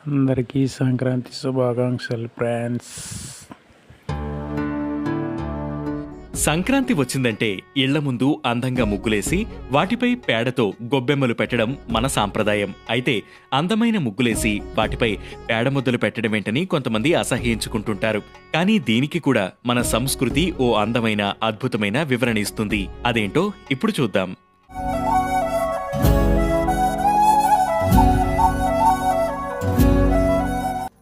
అందరికీ సంక్రాంతి శుభాకాంక్షలు ఫ్రెండ్స్. సంక్రాంతి వచ్చిందంటే ఇళ్ల ముందు అందంగా ముగ్గులేసి వాటిపై పేడతో గొబ్బెమ్మలు పెట్టడం మన సాంప్రదాయం. అయితే అందమైన ముగ్గులేసి వాటిపై పేడ ముద్దలు పెట్టడం ఏంటని కొంతమంది అసహ్యించుకుంటుంటారు. కానీ దీనికి కూడా మన సంస్కృతి ఓ అందమైన అద్భుతమైన వివరణ ఇస్తుంది. అదేంటో ఇప్పుడు చూద్దాం.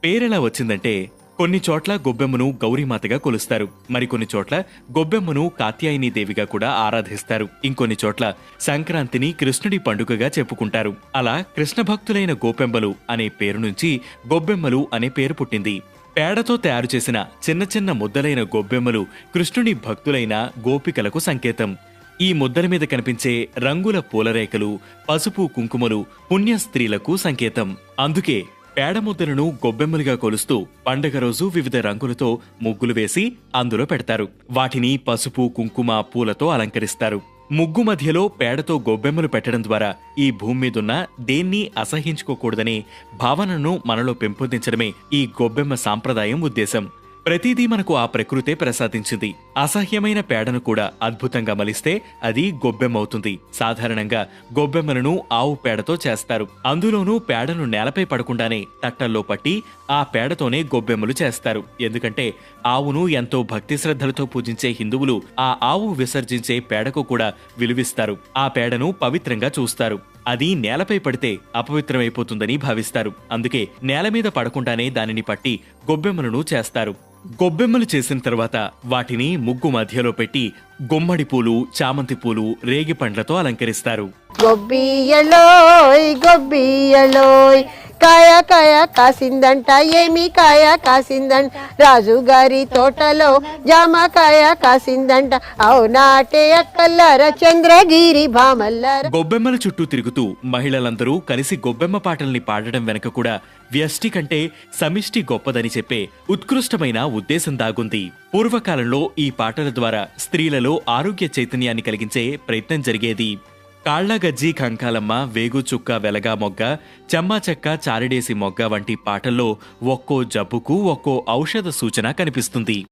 పేరెలా వచ్చిందంటే కొన్ని చోట్ల గొబ్బెమ్మను గౌరీమాతగా కొలుస్తారు. మరికొన్ని చోట్ల గొబ్బెమ్మను కాత్యాయనీదేవిగా కూడా ఆరాధిస్తారు. ఇంకొన్ని చోట్ల సంక్రాంతిని కృష్ణుడి పండుగగా చెప్పుకుంటారు. అలా కృష్ణ భక్తులైన గోపెంబలు అనే పేరు నుంచి గొబ్బెమ్మలు అనే పేరు పుట్టింది. పేడతో తయారు చేసిన చిన్న చిన్న ముద్దలైన గొబ్బెమ్మలు కృష్ణుడి భక్తులైన గోపికలకు సంకేతం. ఈ ముద్దల మీద కనిపించే రంగుల పూలరేఖలు, పసుపు కుంకుమలు పుణ్య స్త్రీలకు సంకేతం. అందుకే పేడ ముద్దలను గొబ్బెమ్మలుగా కొలుస్తూ పండగ రోజు వివిధ రంగులతో ముగ్గులు వేసి అందులో పెడతారు. వాటిని పసుపు కుంకుమ పూలతో అలంకరిస్తారు. ముగ్గు మధ్యలో పేడతో గొబ్బెమ్మలు పెట్టడం ద్వారా ఈ భూమి మీదున్న దేన్ని అసహించుకోకూడదనే భావనను మనలో పెంపొందించడమే ఈ గొబ్బెమ్మ సాంప్రదాయం ఉద్దేశం. ప్రతిదీ మనకు ఆ ప్రకృతే ప్రసాదించింది. అసహ్యమైన పేడను కూడా అద్భుతంగా మలిస్తే అది గొబ్బెమ్మవుతుంది. సాధారణంగా గొబ్బెమ్మలను ఆవు పేడతో చేస్తారు. అందులోనూ పేడను నేలపై పడకుండానే తట్టల్లో పట్టి ఆ పేడతోనే గొబ్బెమ్మలు చేస్తారు. ఎందుకంటే ఆవును ఎంతో భక్తి శ్రద్ధలతో పూజించే హిందువులు ఆ ఆవు విసర్జించే పేడకు కూడా విలువిస్తారు. ఆ పేడను పవిత్రంగా చూస్తారు. అది నేలపై పడితే అపవిత్రమైపోతుందని భావిస్తారు. అందుకే నేల మీద పడకుండానే దానిని పట్టి గొబ్బెమ్మలను చేస్తారు. గొబ్బెమ్మలు చేసిన తర్వాత వాటిని ముగ్గు మధ్యలో పెట్టి గుమ్మడి పూలు, చామంతి పూలు, రేగి పండ్లతో అలంకరిస్తారు. గొబ్బియలోయ్ గొబ్బియలోయ్ కాయ కాయ కాసిందంట, ఏమి కాయ కాసిందంట, రాజుగారి తోటలో జామకాయ కాసిందంట, అవునాటే అక్కల్లార చంద్రగిరి భామల్లార. గొబ్బెమ్మల చుట్టూ తిరుగుతూ మహిళలందరూ కలిసి గొబ్బెమ్మ పాటల్ని పాడడం వెనక కూడా వ్యష్టి కంటే సమిష్టి గొప్పదని చెప్పే ఉత్కృష్టమైన ఉద్దేశం దాగుంది. పూర్వకాలంలో ఈ పాటల ద్వారా స్త్రీలలో ఆరోగ్య చైతన్యాన్ని కలిగించే ప్రయత్నం జరిగేది. కాళ్లగజ్జి కంకాలమ్మ, వేగుచుక్క వెలగా మొగ్గ, చెమ్మాచెక్క చారిడేసి మొగ్గ వంటి పాటల్లో ఒక్కో జబ్బుకు ఒక్కో ఔషధ సూచన కనిపిస్తుంది.